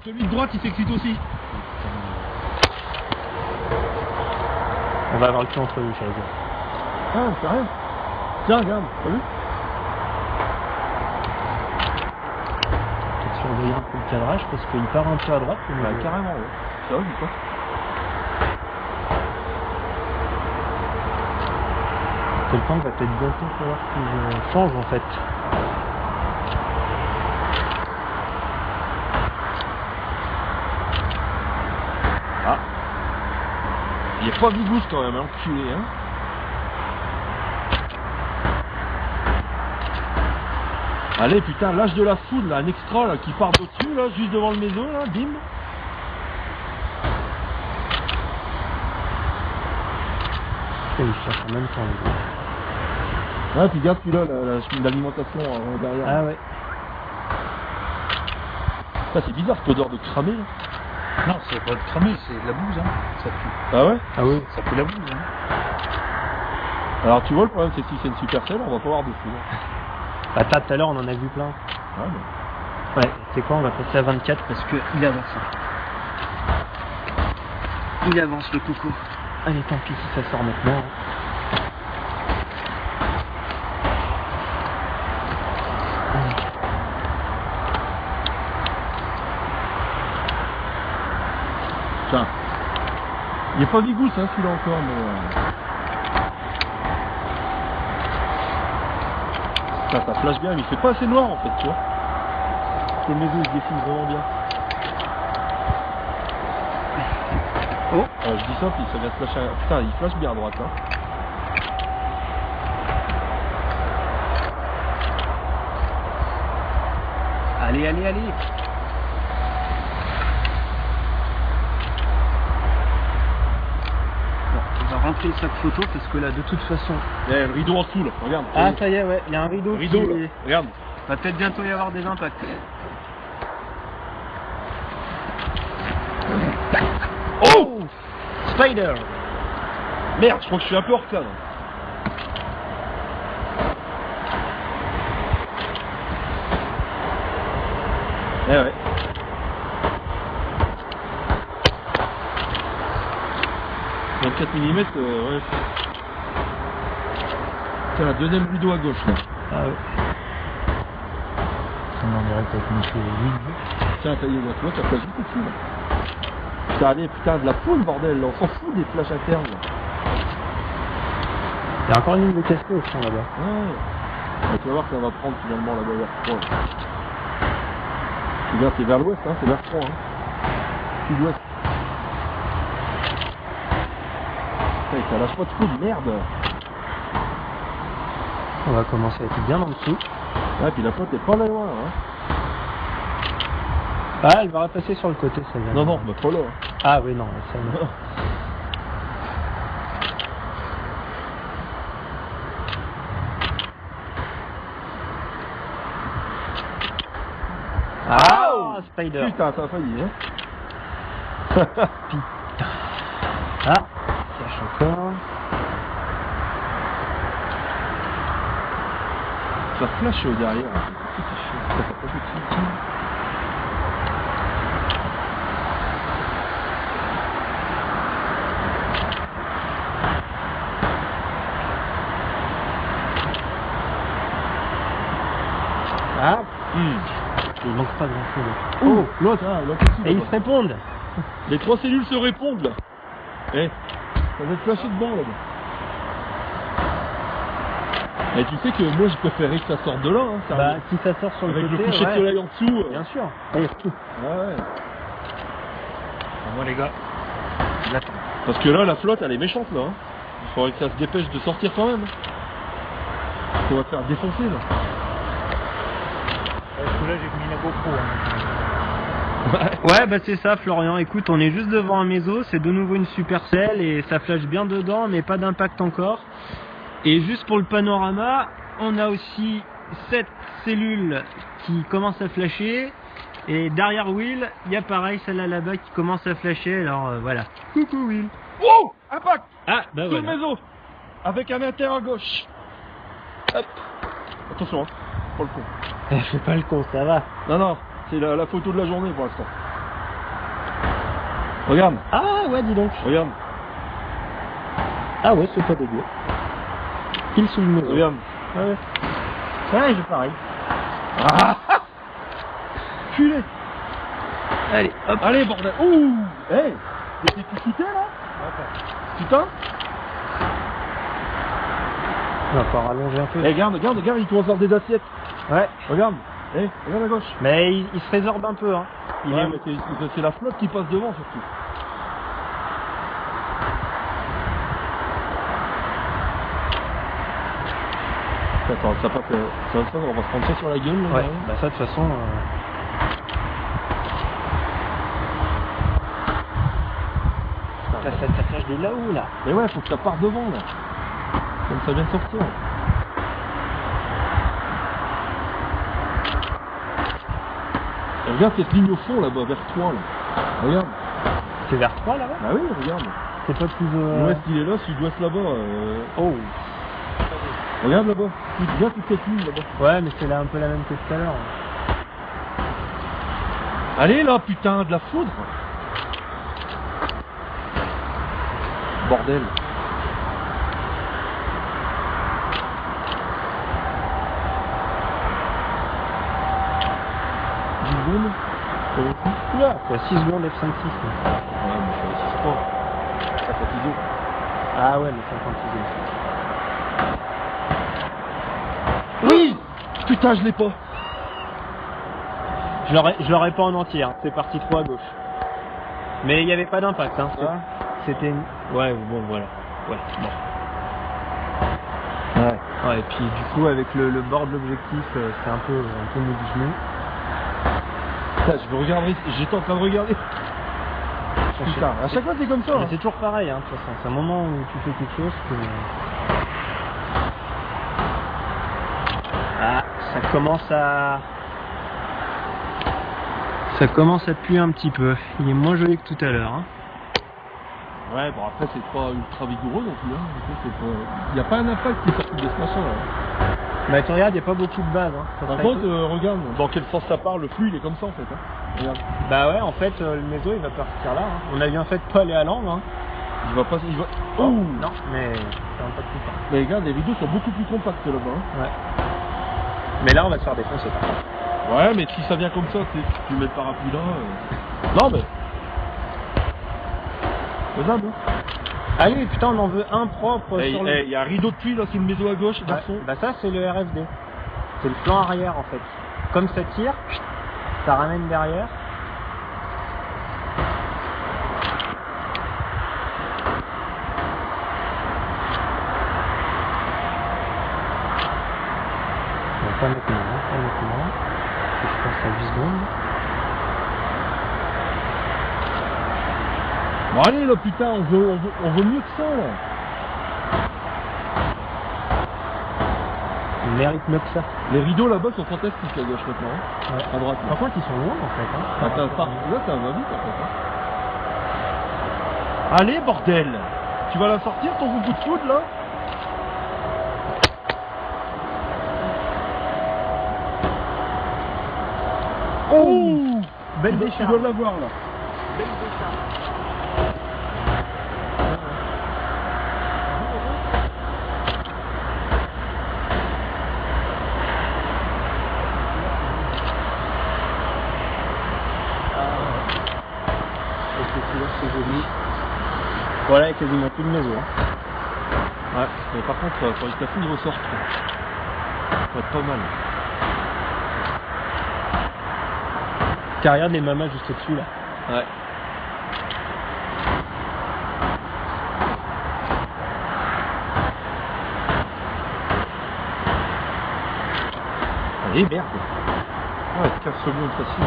Celui de droite il s'excite aussi. On va avoir le cul entre eux, j'allais dire. Ah, c'est rien. Tiens, regarde, t'as vu? Peut-être surveiller un peu le cadrage parce qu'il part un peu à droite. Bah, carrément, ouais. C'est vrai, dis quoi? Quel point va peut-être bientôt falloir que je change en fait. Ah. Il est pas bigousse quand même, hein, enculé, hein. Allez, putain, lâche de la foudre, là, un extra, là, qui part d'au-dessus, là, juste devant le maison, là, bim. Et il cherche en même temps les gars. Ouais, puis regarde celui-là, la chaîne d'alimentation derrière. Ah ouais. Ça, c'est bizarre, cette odeur de cramé, là. Non, c'est pas de cramer, c'est de la bouse, hein. Ça pue. Ah ouais? Ah oui. Ça pue la bouse, hein. Alors, tu vois, le problème, c'est que si c'est une Supercell, on va pas voir dessus, là. Bah tout à l'heure on en a vu plein. Ah, mais... Ouais, c'est quoi, on va passer à 24 parce que il avance. Il avance le coco. Allez, tant pis si ça sort maintenant. Tiens. Il est pas bigousse, hein, celui-là encore, mais... Ça flash bien, mais il fait pas assez noir, en fait, tu vois. Les maisons, ils se dessinent vraiment bien. Oh. Je dis ça, puis ça vient de flasher... Putain, il flash bien à droite, hein. Allez, allez, allez. Bon, on va rentrer le sac photo parce que là, de toute façon... Il y a le rideau en dessous, là, regarde. Ah, ça y est, ouais, il y a un rideau, Rideau, qui... là, regarde. Va peut-être bientôt y avoir des impacts. Oh! Spider! Merde, je crois que je suis un peu hors cadre. Eh ouais. « 24 mm, ouais. Tiens, la deuxième rideau à gauche, là. Ah ouais. On en dirait peut-être monsieur Louis. Tiens, ça y est, tu vois, ça flash vite dessus, là. Putain, allez, putain, de la poule, bordel, là. On s'en fout des flashs internes, là. Il y a encore une ligne de casquet au fond là-bas. Ouais. Tu vas voir que ça va prendre finalement là-bas vers 3. Regarde, c'est vers l'ouest, hein, c'est vers 3. Hein. Sud-ouest. Putain, ça lâche pas de coup de merde. On va commencer à être bien en dessous. Ouais, puis la flotte est pas là loin, hein. Ah, elle va repasser sur le côté, celle-là. Non, non, mais pas là. Hein. Ah oui, non, celle-là. Ah, Spider. Putain, ça a failli, hein. Putain. Ah, cache encore. Ça flash derrière. Ah, il manque pas grand-chose. Oh, l'autre, hein, l'autre aussi. Et ils se répondent. Les trois cellules se répondent, là. Eh, ça va être flashé dedans, là. Et tu sais que moi, je préférais que ça sorte de là, hein. Bah, si ça sort sur le avec côté, le coucher ouais. de soleil en dessous. Bien sûr. Ouais. Moi, les gars, j'attends. Parce que là, la flotte, elle est méchante, là. Hein. Il faudrait que ça se dépêche de sortir quand même. On va te faire défoncer, là. Parce que là, j'ai mis la GoPro. Hein. Ouais, bah c'est ça, Florian. Écoute, on est juste devant un méso, c'est de nouveau une Supercell et ça flash bien dedans, mais pas d'impact encore. Et juste pour le panorama, on a aussi cette cellule qui commence à flasher. Et derrière Will, il y a pareil, celle-là là-bas qui commence à flasher. Alors voilà. Coucou Will. Wow, impact Ah, bah sur voilà. le maison. Avec un inter à gauche. Hop. Attention, hein. Pas le con. Fais pas le con, ça va. Non, non, c'est la photo de la journée pour l'instant. Regarde, Ah ouais, dis donc. regarde, Ah ouais, c'est pas dégueu. Pile sous le maison. regarde. Ouais. Ouais, j'ai pareil. Ah Culé. Allez, hop. Allez, bordel. Ouh. Hey, t'es shooté là? Putain. On va encore rallonger un peu. Eh, regarde, il commence à avoir des assiettes. Ouais. Regarde. Eh, regarde à gauche. Mais il se résorbe un peu, hein. Il Ouais, est... mais c'est la flotte qui passe devant surtout. Attends, ça passe, on va se prendre ça sur la gueule là. Ouais, derrière. bah ça de toute façon... Ça flash de là-haut, là. Mais ouais, faut que ça parte devant là. Comme ça vient de sortir. Et regarde cette ligne au fond là-bas, vers 3 là. Regarde. C'est vers 3, là-bas? Bah oui, regarde. C'est pas plus... L'ouest il est là, sud-ouest là-bas. Oh. Regarde là-bas. Regarde toute cette ligne là-bas. Ouais, mais c'est là un peu la même que tout à l'heure. Allez là, putain, de la foudre. Bordel. Oula, quoi, 6 secondes F56. Ouais, mais je suis à 6-3. Ça fait ISO. Ah ouais, mais 56. Oui. Putain, je l'ai pas. Je l'aurais pas en entier, hein. C'est parti trop à gauche. Mais il n'y avait pas d'impact, hein. Ah. C'était une... Ouais, bon, voilà. Ouais, bon. Ouais. Ouais, et puis du coup, avec le bord de l'objectif, c'est un peu modifié. Putain, je veux regarder. J'étais en train de regarder. Putain, à chaque fois c'est comme ça. Mais Hein. c'est toujours pareil, hein, de toute façon. C'est un moment où tu fais quelque chose que... Ah, ça commence à... Ça commence à puer un petit peu. Il est moins joli que tout à l'heure, hein. Ouais, bon après c'est pas ultra vigoureux non plus. Hein. Il n'y a pas un impact qui est sorti de ce machin là. Bah tu regardes, il n'y a pas beaucoup de base, hein. Ça Par serait contre, cool. regarde dans quel sens ça part, le flux il est comme ça en fait. Hein. Regarde. Bah ouais, en fait, le méso il va partir là, hein. On a bien fait de pas aller à l'angle, hein. Il va pas. Il va... Oh, Oh non, mais ça va pas tout le temps. Mais regarde, les rideaux sont beaucoup plus compacts là-bas. Hein. Ouais. Mais là, on va se faire défoncer par contre. Ouais, mais si ça vient comme ça, tu mets le parapluie là. Non, mais. Faisable. Hein. Allez, putain, on en veut un propre sur le... Il y a un rideau de pluie là, c'est une maison à gauche, garçon. Bah ça, c'est le RFD. C'est le flanc arrière en fait. Comme ça tire, ça ramène derrière. On va pas mettre maintenant, pas maintenant. Je pense à 8 secondes. Bon allez là putain, on veut mieux que ça là. Il mérite mieux que ça. Les rideaux là-bas sont fantastiques à gauche maintenant. Hein. Ouais. À droite. Par contre, ils sont loin en fait. Hein. Là ça va vite en fait. Hein. Allez bordel. Tu vas la sortir ton coup de foudre là? Oh, Belle tu décharge. dois l'avoir là. Belle décharge. C'est joli. Voilà, il y a quasiment plus de maison. Hein. Ouais, mais par contre, il faudrait que la foudre ressorte. Ça va être pas mal. Tiens, regarde les mamas juste au-dessus là. Ouais. Allez, merde. Ouais, 15 secondes facile.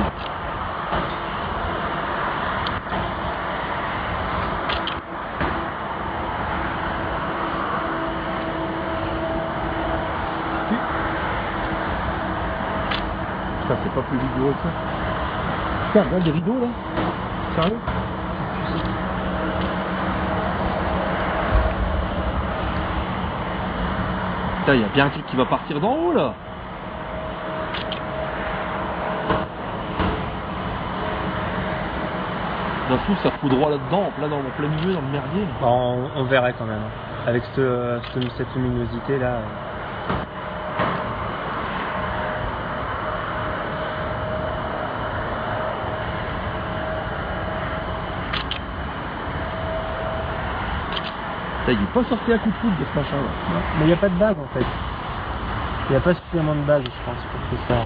Putain, c'est pas plus vigoureux que ça. Putain, regarde les rideaux là. Sérieux? Putain, il y a bien un truc qui va partir d'en haut là. D'un coup, ça fout droit là-dedans, en plein milieu, dans le merdier. On verrait quand même. Hein. Avec cette luminosité là. Ça, il est pas sorti à coup de foudre de ce machin là. Mais il n'y a pas de base en fait. Il n'y a pas suffisamment de base, je pense, pour que ça.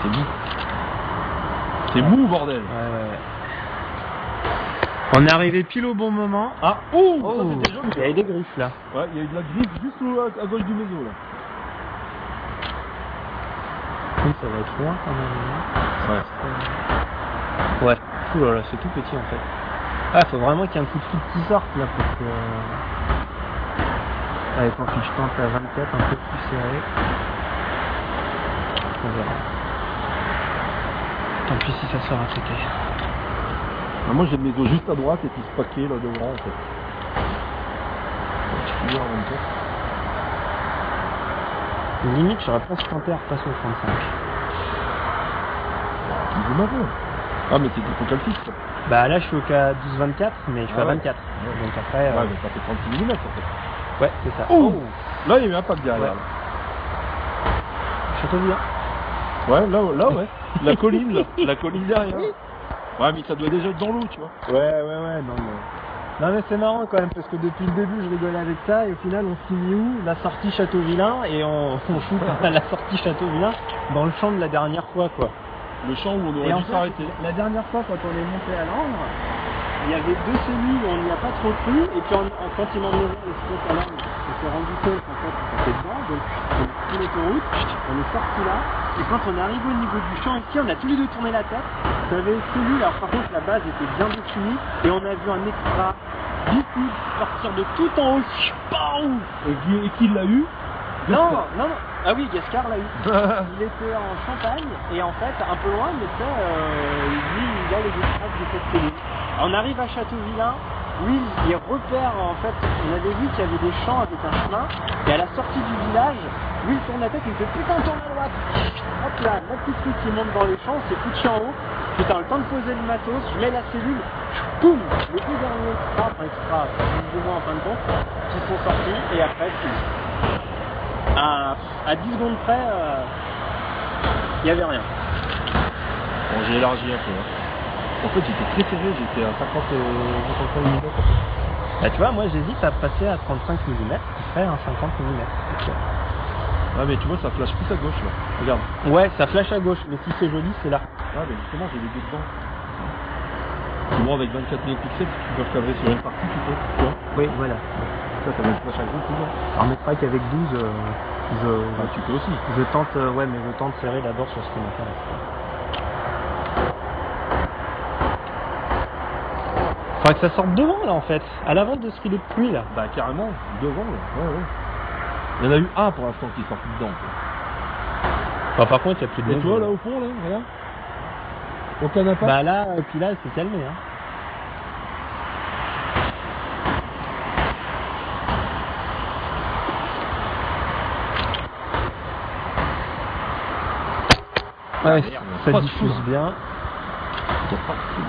C'est mou. C'est mou, bordel. Ouais. On est arrivé pile au bon moment. Ah, oh, ça c'était joli. Il y a des griffes là. Ouais, il y a eu de la griffe juste à gauche du méso là. Oui, ça va être loin quand même. Ouais. Ouais. Ouh là là, c'est tout petit en fait. Ah, faut vraiment qu'il y ait un coup de foot qui sorte là pour que. Allez, quand je tente à 24, un peu plus serré. On verra. Tant pis si ça sort attaqué. Ah, moi j'ai le méso juste à droite et puis ce paquet là devant en fait. Je suis en même temps. Limite, j'aurais pas sprinté à repasser au 35. Tu veux m'avoir. Ah, mais t'es du focal fixe. Bah là, je suis au K 12-24, mais je suis à 24. Ouais. Donc après. Ouais, mais ça fait 36 mm en fait. Ouais, c'est ça. Oh, là, il y a eu un pack derrière. Ouais. Là. Châteauvillain. Ouais, là, ouais. La colline, là. La colline derrière. Ouais, mais ça doit déjà être dans l'eau, tu vois. Ouais, non mais c'est marrant quand même parce que depuis le début je rigolais avec ça et au final on finit où? La sortie Châteauvillain et on shoot à la sortie Châteauvillain dans le champ de la dernière fois quoi. Le champ où on Et aurait en dû fait, s'arrêter. la dernière fois quand on est monté à l'Ambre, il y avait 2 cellules où on n'y a pas trop cru et puis quand il m'emmenait le spot à l'Ambre, on s'est rendu compte qu'en fait on était dedans donc on a pris l'autoroute, on est sorti là et quand on est arrivé au niveau du champ ici on a tous les deux tourné la tête. Ça avait une cellule, alors par contre la base était bien définie et on a vu un extra bipoude sortir de tout en haut. Et qui l'a eu? Non. Ah oui, Gascar l'a eu. Il était en Champagne et en fait, un peu loin, mais lui, il a les extraits de cette cellule. On arrive à Châteauvillain, lui, il repère, en fait, on avait vu qu'il y avait des champs avec un chemin et à la sortie du village, lui, il tourne la tête, il me fait putain, tourne à droite. Hop là, la petite truc qui monte dans les champs, c'est foutu en haut. Putain, le temps de poser le matos, je mets la cellule, boum, les 2 derniers extra, plus ou moins en fin de compte, qui sont sortis et après, à 10 secondes près, il n'y avait rien. Bon, j'ai élargi un peu. Hein. En fait, j'étais très serré, j'étais à 55 mm. Bah, tu vois, moi j'hésite à passer à 35 mm, après un 50 mm. Ah, mais tu vois, ça flash plus à gauche là. Regarde. Ouais, ça flash à gauche, mais si c'est joli, c'est là. Ah, mais justement, j'ai les deux dedans. Tu vois, avec 24 mégapixels, si tu peux recadrer sur une partie, tu peux. Tu vois. Oui, voilà. Ça va être flash à gauche toujours. Alors, mais c'est vrai qu'avec 12, Tu peux aussi. je tente, mais je tente serrer d'abord sur ce qui m'intéresse. Faudrait que ça sorte devant là en fait, à l'avant de ce qu'il est de pluie là. Bah, carrément, devant là. Ouais. Il y en a eu un pour l'instant qui est sorti dedans. Enfin, par contre, il n'y a plus de Et neige. toi là au fond là, regarde. Aucun impact. Bah là, et puis là, c'est calmé. Hein. Ouais, merde, ça pas de diffuse fou. bien. Il y a pas de fou.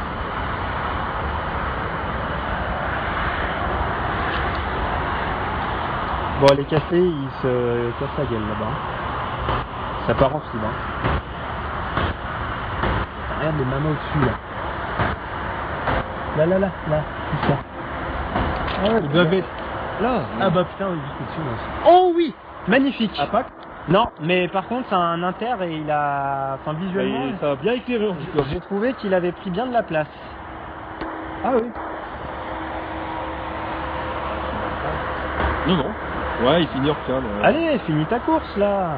Bon, les cafés, ils se cassent la gueule là-bas. Ça part en fibre. Regarde les mamas au-dessus là. Là, tout ça. Ah ouais, ils doivent être là. Ah bah putain, oui, c'est dessus là aussi. Oh oui, magnifique. Impact. Non, mais par contre, c'est un inter et il a. Enfin, visuellement, Et ça a bien éclairé en tout cas. j'ai trouvé qu'il avait pris bien de la place. Ah oui. Non. Ouais, il finit hors cale. Allez, finis ta course là.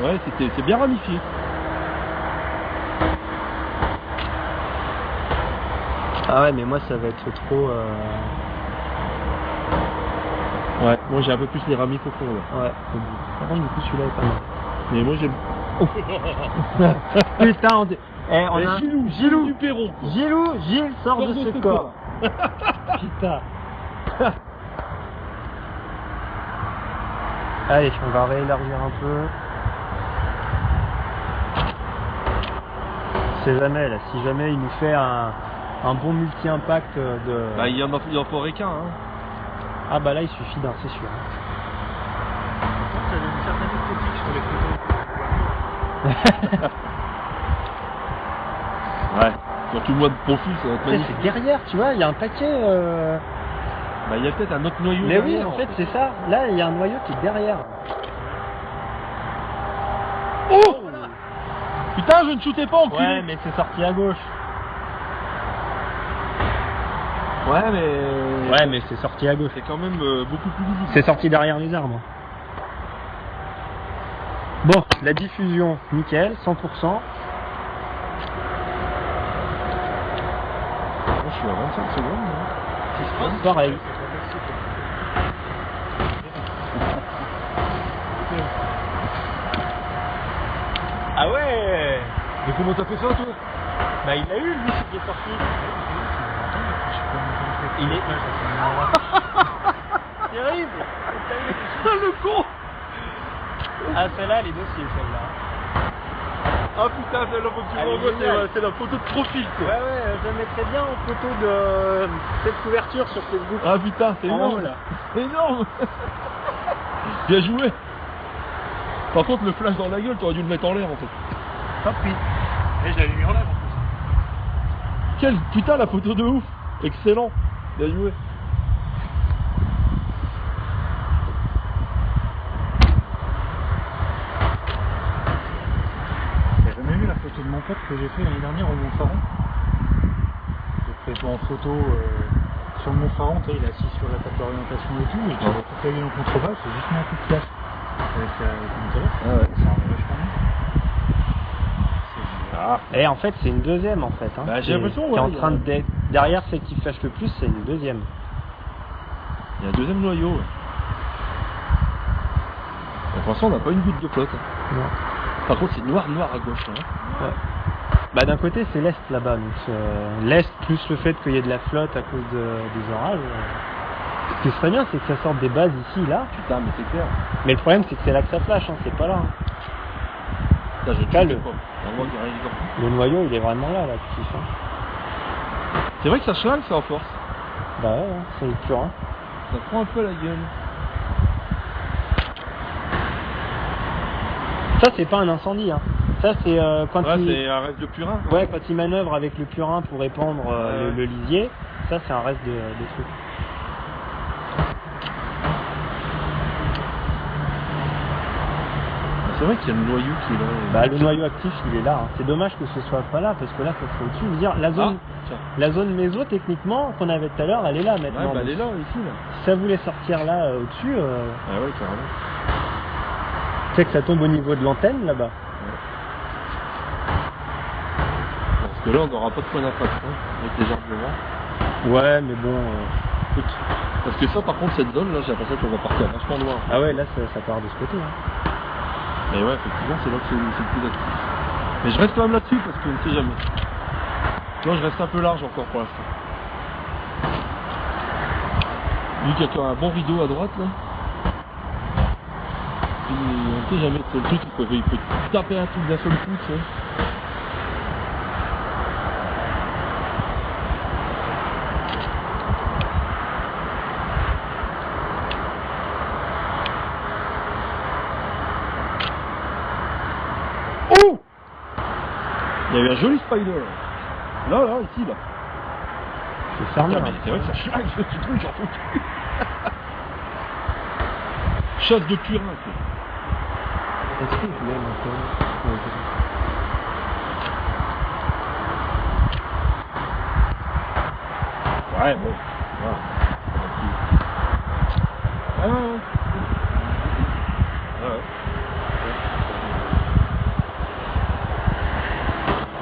Ouais, c'est bien ramifié. Ah ouais, mais moi ça va être trop. Ouais, moi j'ai un peu plus les ramifs au fond là. Ouais. Par contre, du coup, celui-là est pas mal. Mais moi j'aime. Putain, on a Gilou du Perron. Gilles sort de ce corps. Putain. Allez, on va réélargir un peu. C'est jamais là, si jamais il nous fait un bon multi-impact de... Bah il en faudrait qu'un. Hein. Ah bah là il suffit d'un, c'est sûr. Ça donne une certaine esthétique sur les photos. Ouais. Surtout moi de profil, ça va être magnifique. C'est derrière, tu vois, il y a un paquet... Bah il y a peut-être un autre noyau. Mais oui, derrière, en fait c'est ça. Là il y a un noyau qui est derrière. Oh putain, je ne shootais pas en Ouais, mais c'est sorti à gauche. Ouais, mais... Ouais, mais c'est sorti à gauche. C'est quand même beaucoup plus visible. C'est sorti derrière les arbres. Bon, la diffusion, nickel, 100%. Moi, je suis à 25 secondes. Hein. Pareil. Ah ouais. Mais comment t'as fait ça, toi? Bah il a eu lui ce qui est sorti. Il est... Terrible. Le con. Ah celle-là elle est dossier celle-là. Ah putain, c'est la photo que tu Elle est m'envoies, géniale. c'est la photo de profil, quoi. Ouais ouais, je mettrais bien en photo de cette couverture sur Facebook. Ah putain, c'est En énorme. haut, là. C'est énorme. Bien joué. Par contre, le flash dans la gueule, t'aurais dû le mettre en l'air, en fait. Pas pris. Et je l'avais mis en live en plus. Quelle putain, la photo de ouf. Excellent. Bien joué. T'as jamais vu la photo de mon pote que j'ai fait l'année dernière au Mont-Faron? J'ai fait en photo sur le Mont-Faron, il est assis sur la table d'orientation et tout, et tu vois toute la ville en contrebas, c'est juste un coup de flash. Avec mon téléphone. Ah ouais. Ça en est vachement bien. Ah. Et en fait c'est une deuxième en fait. Hein. Bah, j'ai C'est- l'impression, qui est ouais, en il y a- train de... Derrière celle qui flash le plus, c'est une deuxième. Il y a un deuxième noyau. Ouais. Pour l'instant, on n'a pas une goutte de flotte. Non. Par contre, c'est noir à gauche. Hein. Ouais. Bah d'un côté c'est l'est là-bas, donc l'est plus le fait qu'il y ait de la flotte à cause des orages. Ce qui serait bien c'est que ça sorte des bases ici, là. Putain, mais c'est clair. Mais le problème c'est que c'est là que ça flash, hein, c'est pas là. Hein. Putain, je Là, ne le- pas. On voit qu'il y a rien dedans. Le noyau il est vraiment là, qui hein. C'est vrai que ça chlingue, ça, en force. Bah ouais, hein, c'est le purin. Ça prend un peu la gueule. Ça c'est pas un incendie, hein. Ça c'est quand Ouais, il... c'est un reste de purin. Ouais, quand il manœuvre avec le purin pour répandre Ouais. le lisier, ça c'est un reste de truc. C'est vrai qu'il y a le noyau qui est là. Bah le noyau actif il est là, hein. C'est dommage que ce soit pas là parce que là ça serait au-dessus. Je veux dire, la zone, tiens. la zone méso techniquement qu'on avait tout à l'heure, elle est là maintenant. Ouais, bah elle est Donc, là, ici, là. si ça voulait sortir là au-dessus, Ah ouais, carrément. tu sais que ça tombe au niveau de l'antenne là-bas. Parce que là, on n'aura pas de point d'impact, hein, avec les arbres devant. Ouais, mais bon. Écoute, parce que ça, par contre, cette zone, là, j'ai l'impression qu'on va partir vachement loin. Ah ouais, là ça part de ce côté. Hein. Mais ouais, effectivement, c'est là que c'est le plus actif. Mais je reste quand même là-dessus, parce qu'on ne sait jamais. Là, je reste un peu large encore pour l'instant. Vu qu'il y a quand même un bon rideau à droite, là. Puis, on ne sait jamais, c'est le truc, il peut taper un truc d'un seul coup, tu sais. Oh! Il y a eu un joli spider. Là, ici, là. C'est fermé. Ah, mais hein. c'est vrai que ça schlingue ce petit truc, j'en peux plus. Chasse de purin, quoi. Est-ce que je l'aime un peu? Ouais, c'est ça. Ouais, bon. Voilà. Ah, ouais.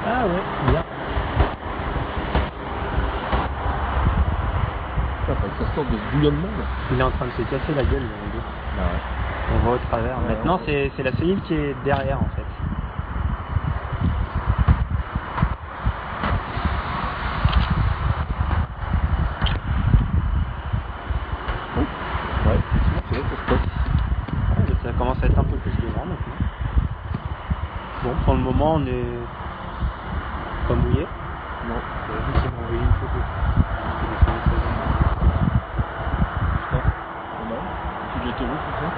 Ah ouais, bien. Ça fait que ça sort de ce bouillonnement, là. Il est en train de se casser la gueule, le rideau. Bah ouais. On voit au travers. Ouais, Maintenant, ouais. c'est la cellule qui est derrière en fait. Ouais, c'est vrai que ça se passe. Ah, je le moment, on est pas mouillé. Non. C'est m'a envoyé une photo. Pas mal. Toute l'autoroute, tout ça.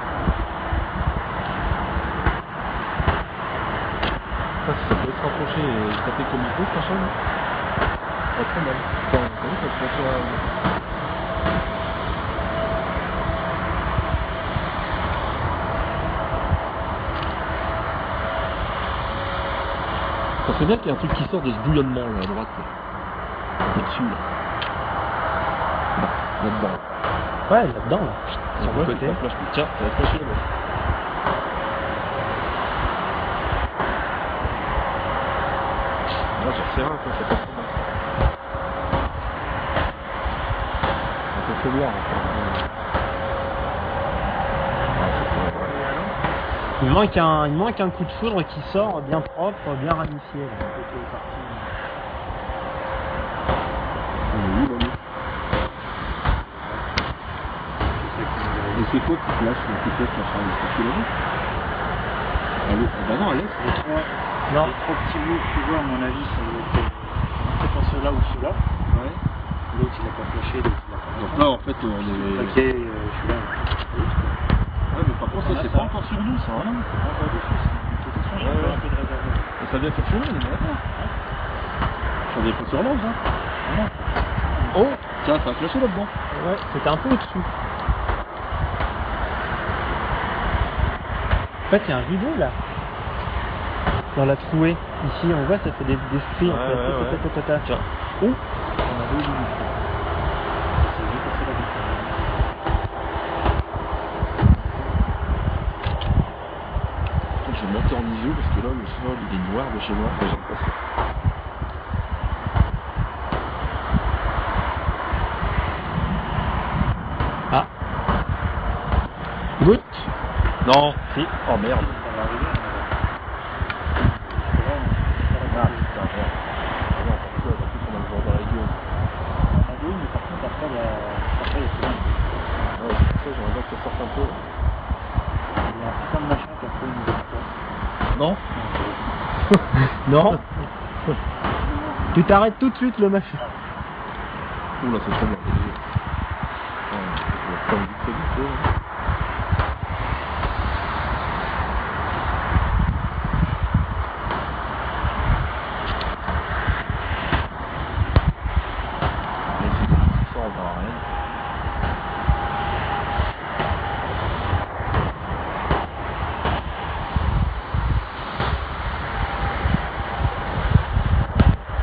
Ça peut se rapprocher et taper comme il faut, franchement. Pas très mal. Attends, ça se rapproche à... Ça serait bien qu'il y ait un truc qui sort de ce bouillonnement là à droite. Là-dessus là. Là-dedans. Ouais, là-dedans, là. Sur le côté. Tiens, ça va flasher là-bas. Là, j'en sais rien, quoi, c'est pas trop mal. Un peu fait noir. Il manque un coup de foudre qui sort bien propre, bien ramifié. Là. Et c'est quoi qui flash la Charlie? C'est que la route? Bah non, elle est. Non. Les trois petits bouts que tu vois, à mon avis, ça doit être peut-être pas ceux-là ou ceux-là. Ouais. L'autre, il a pas flashé, l'autre, il a pas. Donc là, en fait, on est... Ok, celui-là. Ouais, mais par contre, ça, c'est pas encore sur nous, ça, hein. C'est pas encore dessus, c'est une situation, j'ai un peu de réserve. Et ça vient faire sur nous, les là. Ça vient pas sur l'angle, hein. Non. Oh, tiens, ça a flashé là-dedans. Ouais, c'était un peu au-dessus. En fait, il y a un rideau là. Dans la trouée. Ici, on voit, ça fait des stries en Ouais, fait. ouais. Tiens. Ouh. On a deux limites. C'est juste passé la Je vais monter en ISO parce que là, le sol, il est noir de chez moi. Enfin, j'aime pas ça. Ah. Goutte. Non. Si. Oh merde. Ça va arriver. Ah putain, merde. Ah non, parce que, en plus, on a le vent dans la gueule. On a deux, mais par contre, après, il y a plus rien. Ouais, c'est pour ça, j'aimerais bien que ça sorte un peu. Il y a un putain de machin qui a fait une nouvelle fois. Non. Non. Tu t'arrêtes tout de suite le machin. Oula, c'est trop bien. Ouais, je vais prendre vite fait. Mais c'est bon, ça, on verra rien.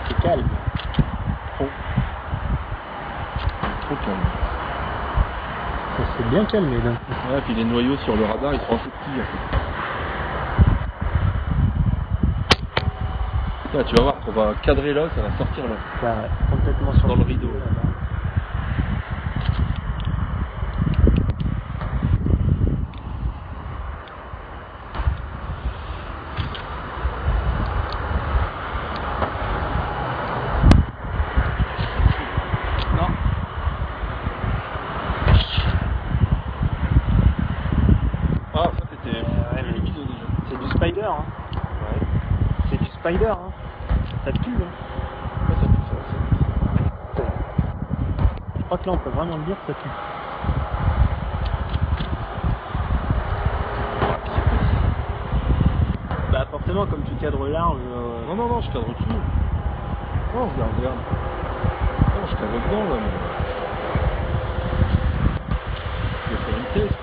C'est calme. Trop. Trop calme. Ça s'est bien calmé là. Ouais, puis les noyaux sur le radar, ils sont un peu petits en fait. Là, tu vas voir qu'on va cadrer là, ça va sortir là. Ouais, complètement sur Dans le rideau. là-bas. Non. Ah, ça c'était ouais, mais- lumineux déjà. C'est du spider, hein. Ouais. C'est du spider, hein. Ça pue, hein. Ouais, ça pue, ça. Je crois que là, on peut vraiment le dire, ça pue. Bah, forcément, comme tu cadres large. Non, non, non, je cadre tout. Non, regarde. Non, je cadre dedans là, mais... Je vais faire une test.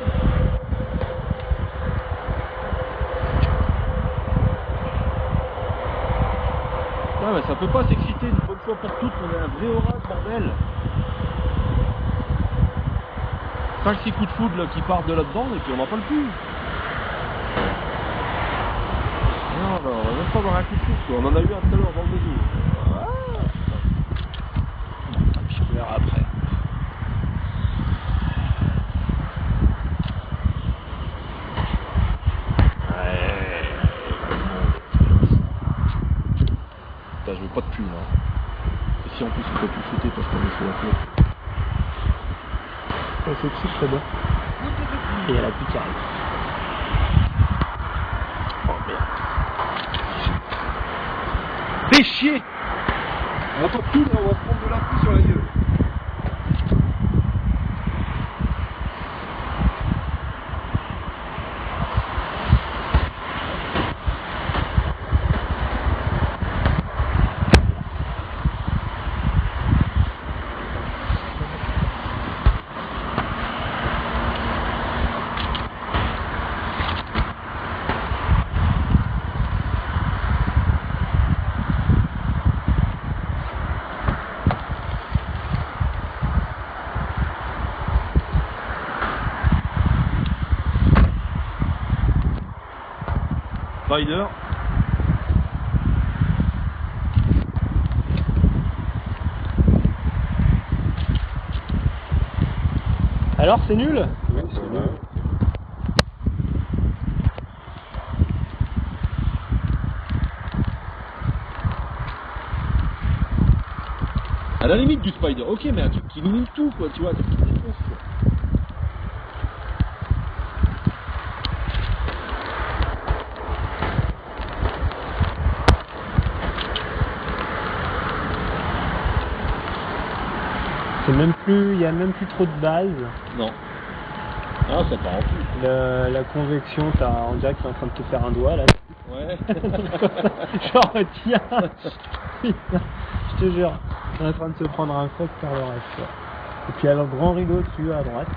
Ouais, mais ça peut pas s'exciter une bonne fois pour toutes, on a un vrai orage, bordel. 5-6 coups de foudre là, qui partent de là-dedans et puis on n'en parle plus. Non, non, on va même pas avoir un coup de foudre, quoi. On en a eu un tout à l'heure dans le réseau. Et puis on verra après. Putain, je veux pas de pluie là. Et si en plus on peut plus shooter parce qu'on est sous la flotte. Ouais, c'est dessus, très bien. Et il y a la pluie qui arrive. Oh merde. Fais chier. On va pas tout, on va se prendre de la pluie sur la gueule. Spider. Alors c'est nul? Oui, c'est nul. À la limite du Spider, ok, mais un truc qui élimine tout, quoi, tu vois, un truc qui défonce, quoi. C'est même plus, il y a même plus trop de base. Non. Ah, ça part en plus. La convection, on dirait que t'es en train de te faire un doigt là. Ouais. Genre tiens, putain, je te jure, on est en train de se prendre un choc par le reste. Quoi. Et puis alors grand rideau dessus à droite.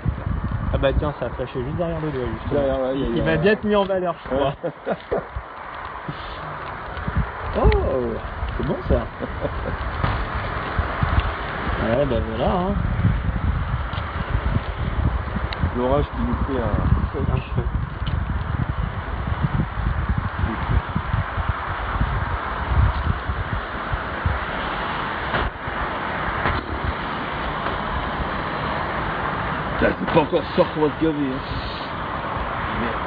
Ah bah tiens, ça a flashé juste derrière le doigt justement. Derrière, ouais, Il va bien être mis en valeur, je crois. Oh, c'est bon ça. Ouais, bah voilà. Hein. L'orage qui nous fait un choc. Putain, c'est pas encore sort qu'on va se gaver. Hein. Merde.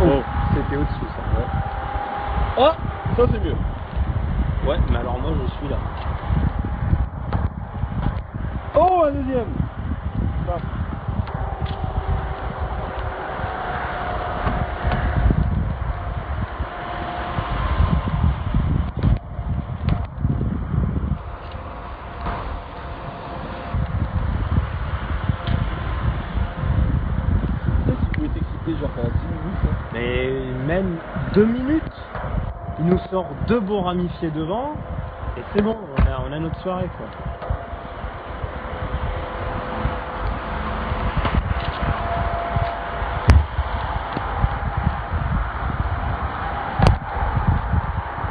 Oh, c'était au-dessus ça. Ouais. Ah, ça c'est mieux. Ouais, mais alors moi je suis là. Oh, un deuxième. Ah. Tu pouvais t'exciter genre pendant 10 minutes. Hein. Mais même 2 minutes, il nous sort 2 bons ramifiés devant, et c'est bon, on a notre soirée quoi.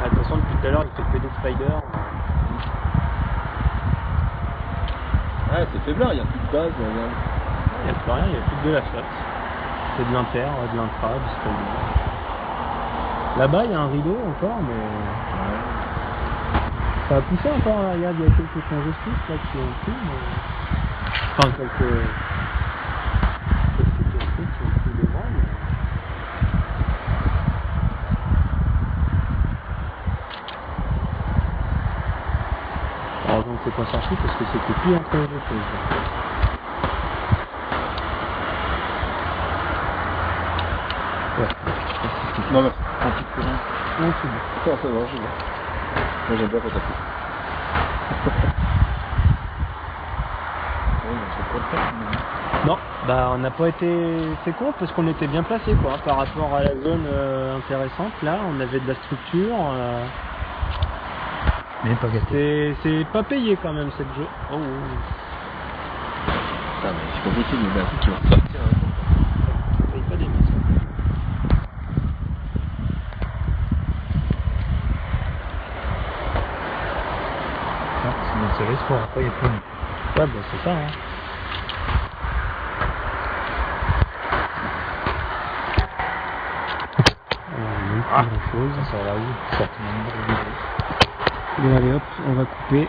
Ah, de toute façon, depuis tout à l'heure, il fait que des spiders. Ah, c'est faiblard, il n'y a plus de base. Il n'y a plus rien, il n'y a plus que de la flotte. C'est de l'inter, de l'intra, du spider. Là-bas, il y a un rideau encore, mais ça a poussé encore. Là. Regarde, il y a quelques congestifs là qui ont pris, mais... Enfin, quelques casquettes qui ont pris devant, mais... Heureusement que c'est pas sorti parce que c'était plus entre les deux choses. Ouais. Non, mais un petit peu. Non, c'est bon. Ça va, je vois. Moi j'aime bien quand ça pousse. Oui, c'est pas le faire, mais... Non, bah on n'a pas été... C'est con parce qu'on était bien placé quoi, par rapport à la zone intéressante. Là, on avait de la structure. Mais pas gâté. C'est pas payé quand même cette jeu. Oh. Putain, mais c'est pas possible, mais un truc qui va sortir. Hein. Ça paye pas des masses. Ah, c'est notre seul espoir. Après, il y a plus de... Ouais, bah c'est ça. Hein. Grand chose. Ça sort là où? Bon allez hop, on va couper.